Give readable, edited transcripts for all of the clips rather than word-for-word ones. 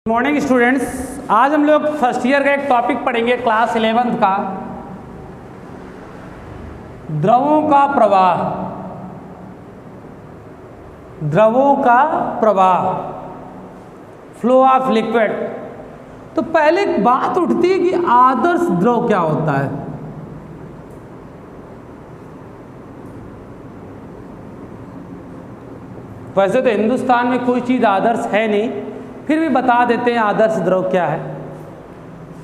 Morning students, आज हम लोग फर्स्ट ईयर का एक टॉपिक पढ़ेंगे क्लास 11th का, द्रवों का प्रवाह। द्रवों का प्रवाह, फ्लो ऑफ लिक्विड। तो पहले एक बात उठती है कि आदर्श द्रव क्या होता है। वैसे तो हिंदुस्तान में कोई चीज़ आदर्श है नहीं, फिर भी बता देते हैं आदर्श द्रव क्या है।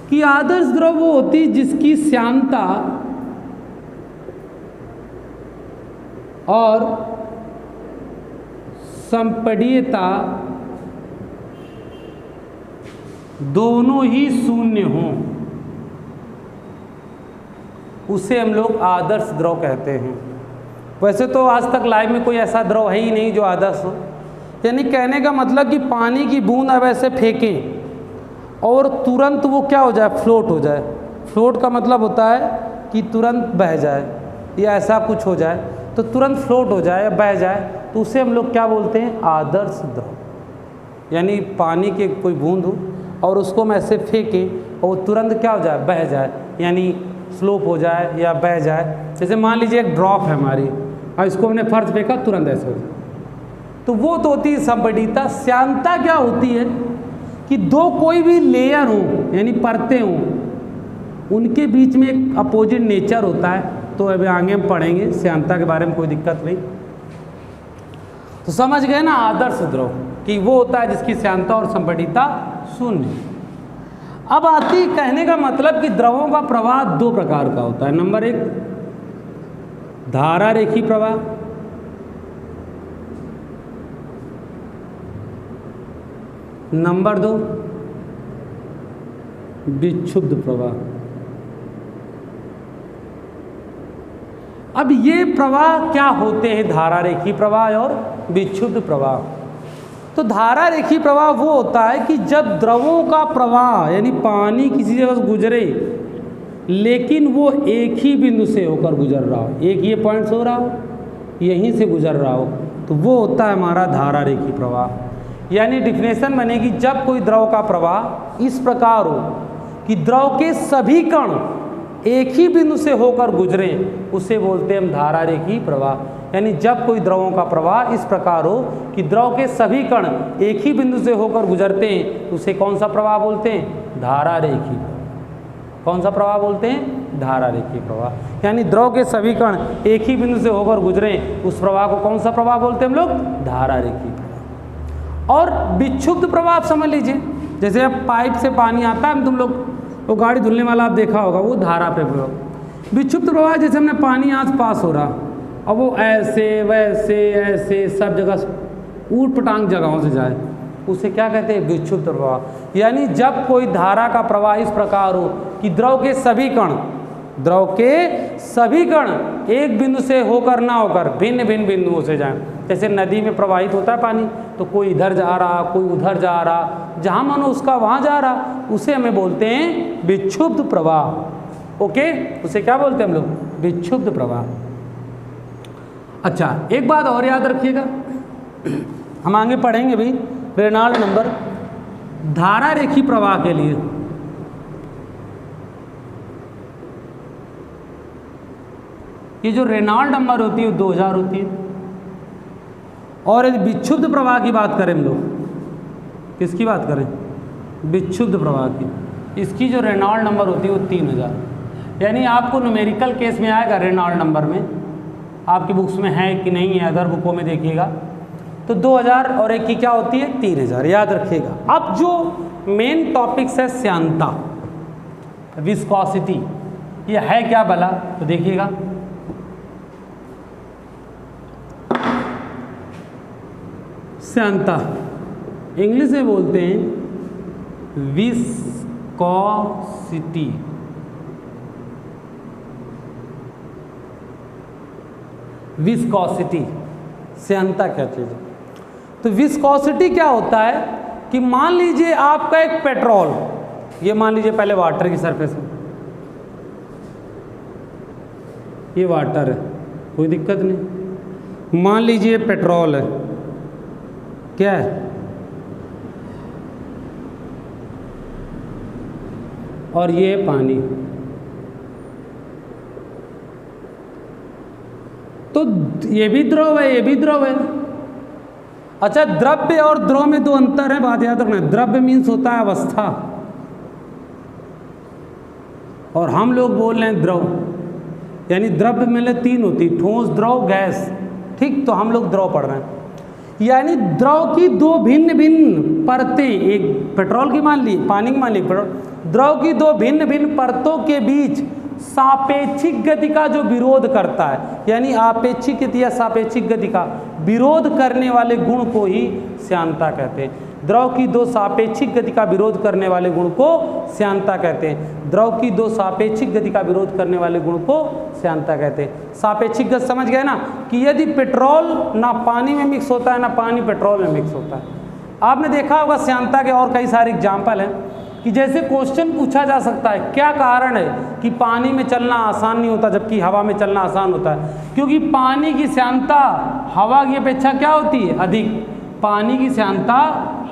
कि आदर्श द्रव वो होती है जिसकी श्यानता और संपीड्यता दोनों ही शून्य हों, उसे हम लोग आदर्श द्रव कहते हैं। वैसे तो आज तक लाइफ में कोई ऐसा द्रव है ही नहीं जो आदर्श हो। यानी कहने का मतलब कि पानी की बूंद अब ऐसे फेंकें और तुरंत वो क्या हो जाए, फ्लोट हो जाए। फ्लोट का मतलब होता है कि तुरंत बह जाए या ऐसा कुछ हो जाए, तो तुरंत फ्लोट हो जाए या बह जाए, तो उसे हम लोग क्या बोलते हैं, आदर्श द्रव। यानी पानी के कोई बूंद हो और उसको हम ऐसे फेंकें और वो तुरंत क्या हो जाए, बह जाए, यानी स्लोप हो जाए या बह जाए। जैसे मान लीजिए एक ड्रॉप है हमारी और इसको हमने फर्श फेंका, तुरंत ऐसे हो जाए, तो वो तो होती है संपीड्यता। श्यानता क्या होती है कि दो कोई भी लेयर हो, यानी परतें हों, उनके बीच में एक अपोजिट नेचर होता है। तो अभी आगे हम पढ़ेंगे श्यानता के बारे में, कोई दिक्कत नहीं। तो समझ गए ना आदर्श द्रव कि वो होता है जिसकी श्यानता और संपीड्यता शून्य। अब आती कहने का मतलब कि द्रवों का प्रवाह दो प्रकार का होता है। नंबर एक, धारा रेखी प्रवाह। नंबर दो, विक्षुब्ध प्रवाह। अब ये प्रवाह क्या होते हैं, धारा रेखी प्रवाह और विक्षुब्ध प्रवाह। तो धारा रेखी प्रवाह वो होता है कि जब द्रवों का प्रवाह यानी पानी किसी जगह से गुजरे लेकिन वो एक ही बिंदु से होकर गुजर रहा हो, एक ये पॉइंट से हो रहा हो, यहीं से गुजर रहा हो, तो वो होता है हमारा धारा रेखी प्रवाह। यानी डिफिनेशन बनेगी, जब कोई द्रव का प्रवाह इस प्रकार हो कि द्रव के सभी कण एक ही बिंदु से होकर गुजरें, उसे बोलते हैं हम धारा रेखी प्रवाह। यानी जब कोई द्रवों का प्रवाह इस प्रकार हो कि द्रव के सभी कण एक ही बिंदु से होकर गुजरते हैं, उसे कौन सा प्रवाह बोलते हैं, धारा रेखी। कौन सा प्रवाह बोलते हैं, धारा रेखी प्रवाह। यानी द्रव के सभी कण एक ही बिंदु से होकर गुजरें, उस प्रवाह को कौन सा प्रवाह बोलते हैं हम लोग, धारा रेखी प्रवाह। और विक्षुब्ध प्रवाह आप समझ लीजिए, जैसे अब पाइप से पानी आता है, तुम लोग वो गाड़ी धुलने वाला आप देखा होगा, वो धारा पे प्रवाह। विक्षुब्ध प्रवाह जैसे हमने पानी आज पास हो रहा और वो ऐसे वैसे ऐसे सब जगह ऊट पटांग जगहों से जाए, उसे क्या कहते हैं, विक्षुब्ध प्रवाह। यानी जब कोई धारा का प्रवाह इस प्रकार हो कि द्रव के सभी कण एक बिंदु से होकर ना होकर भिन्न भिन्न बिंदुओं से जाएं। जैसे नदी में प्रवाहित होता है पानी, तो कोई इधर जा रहा, कोई उधर जा रहा, जहाँ मानो उसका वहाँ जा रहा, उसे हमें बोलते हैं विक्षुब्ध प्रवाह। ओके, उसे क्या बोलते हैं हम लोग, विक्षुब्ध प्रवाह। अच्छा, एक बात और याद रखिएगा, हम आगे पढ़ेंगे भी रेनॉल्ड नंबर धारा रेखी प्रवाह के लिए। ये जो रेनॉल्ड नंबर होती है वो 2000 होती है। और यदि विक्षुब्ध प्रवाह की बात करें हम लोग, किसकी बात करें, विक्षुब्ध प्रवाह की, इसकी जो रेनॉल्ड नंबर होती है वो 3000। यानी आपको न्यूमेरिकल केस में आएगा रेनॉल्ड नंबर में, आपकी बुक्स में है कि नहीं है, अदर बुकों में देखिएगा, तो 2000 और एक की क्या होती है, 3000, याद रखिएगा। अब जो मेन टॉपिक्स है श्यानता, विस्कोसिटी, ये है क्या भला, तो देखिएगा। श्यानता इंग्लिश में बोलते हैं विस्कोसिटी। विस्कोसिटी, श्यानता क्या चीज़ है। तो विस्कोसिटी क्या होता है कि मान लीजिए आपका एक पेट्रोल, ये मान लीजिए पहले वाटर की सरफेस है, ये वाटर है, कोई दिक्कत नहीं। मान लीजिए पेट्रोल है, क्या है, और ये पानी। तो ये भी द्रव है, ये भी द्रव है। अच्छा, द्रव्य और द्रव में दो अंतर है, बात याद रखना। द्रव्य मीन्स होता है अवस्था, और हम लोग बोल रहे हैं द्रव, यानी द्रव्य में तीन होती, ठोस, द्रव, गैस। ठीक, तो हम लोग द्रव पढ़ रहे हैं। यानी द्रव की दो भिन्न भिन्न परतें, एक पेट्रोल की मान ली, पानी की मान ली, द्रव की दो भिन्न भिन्न परतों के बीच सापेक्षिक गति का जो विरोध करता है, यानी आपेक्षिक गति या सापेक्षिक गति का विरोध करने वाले गुण को ही श्यानता कहते हैं। द्रव की दो सापेक्षिक गति का विरोध करने वाले गुण को श्यानता कहते हैं। द्रव की दो सापेक्षिक गति का विरोध करने वाले गुण को श्यानता कहते हैं। सापेक्षिक गति समझ गए ना, कि यदि पेट्रोल ना पानी में मिक्स होता है ना पानी पेट्रोल में मिक्स होता है। आपने देखा होगा श्यानता के और कई सारे एग्जाम्पल हैं, कि जैसे क्वेश्चन पूछा जा सकता है, क्या कारण है कि पानी में चलना आसान नहीं होता जबकि हवा में चलना आसान होता है? क्योंकि पानी की श्यानता हवा की अपेक्षा क्या होती है? अधिक। पानी की श्यानता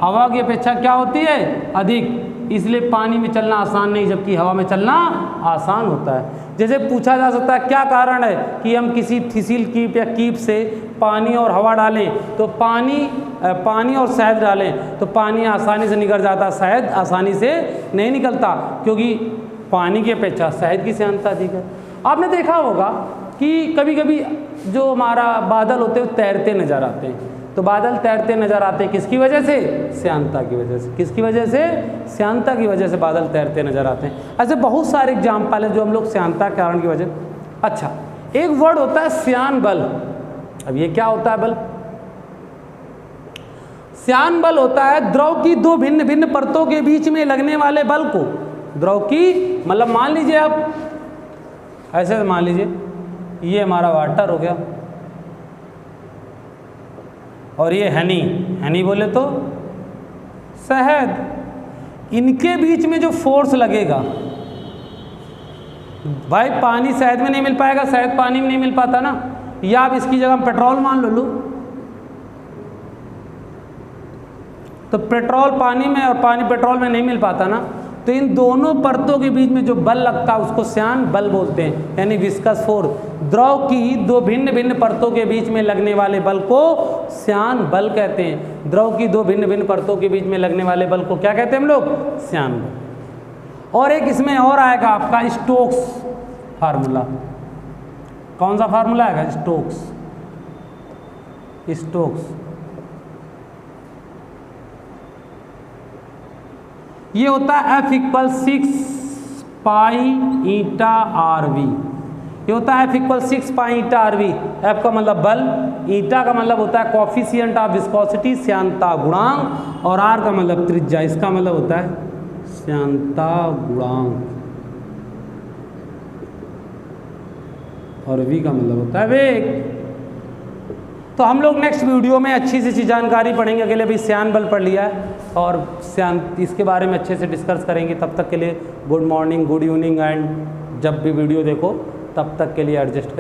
हवा की अपेक्षा क्या होती है? अधिक। इसलिए पानी में चलना आसान नहीं जबकि हवा में चलना आसान होता है। जैसे पूछा जा सकता है, क्या कारण है कि हम किसी फिसिल कीप या कीप से पानी और हवा डालें तो पानी और शहद डालें तो पानी आसानी से निकल जाता, शहद आसानी से नहीं निकलता, क्योंकि पानी की अपेक्षा शहद की श्यानता अधिक है। आपने देखा होगा कि कभी कभी जो हमारा बादल होते हैं तैरते नज़र आते हैं, तो बादल तैरते नज़र आते हैं किसकी वजह से? श्यानता की वजह से। किसकी वजह से? श्यानता की वजह से बादल तैरते नज़र आते हैं। ऐसे बहुत सारे एग्जाम्पल हैं जो हम लोग श्यानता के कारण की वजह। अच्छा, एक वर्ड होता है श्यान बल। अब ये क्या होता है बल? श्यान बल होता है द्रव की दो भिन्न भिन्न परतों के बीच में लगने वाले बल को, द्रव की, मतलब मान लीजिए आप ऐसे मान लीजिए ये हमारा वाटर हो गया और ये हनी बोले तो शहद, इनके बीच में जो फोर्स लगेगा, भाई पानी शहद में नहीं मिल पाएगा, शहद पानी में नहीं मिल पाता ना, या आप इसकी जगह पेट्रोल मान लो, तो पेट्रोल पानी में और पानी पेट्रोल में नहीं मिल पाता ना, तो इन दोनों परतों के बीच में जो बल लगता है उसको श्यान बल बोलते हैं, यानी विस्कस फोर्स। द्रव की दो भिन्न भिन्न परतों के बीच में लगने वाले बल को श्यान बल कहते हैं। द्रव की दो भिन्न भिन्न परतों के बीच में लगने वाले बल को क्या कहते हैं हम लोग? श्यान बल। और एक इसमें और आएगा आपका स्टोक्स फार्मूला। कौन सा फार्मूला आएगा? स्टोक्स। ये होता है F = 6 पाई ईटा RV। ये होता है F = 6 पाई ईटा RV। F का मतलब बल, ईटा का मतलब होता है कोफिशिएंट ऑफ विस्कोसिटी, श्यानता गुणांक, और R का मतलब त्रिज्या, इसका मतलब होता है श्यानता गुणांक, और V का मतलब होता है वेग। तो हम लोग नेक्स्ट वीडियो में अच्छी सी जानकारी पढ़ेंगे। अकेले भी श्यान बल पढ़ लिया है और श्यान इसके बारे में अच्छे से डिस्कस करेंगे। तब तक के लिए good morning, good evening, and जब भी वीडियो देखो तब तक के लिए एडजस्ट करिए।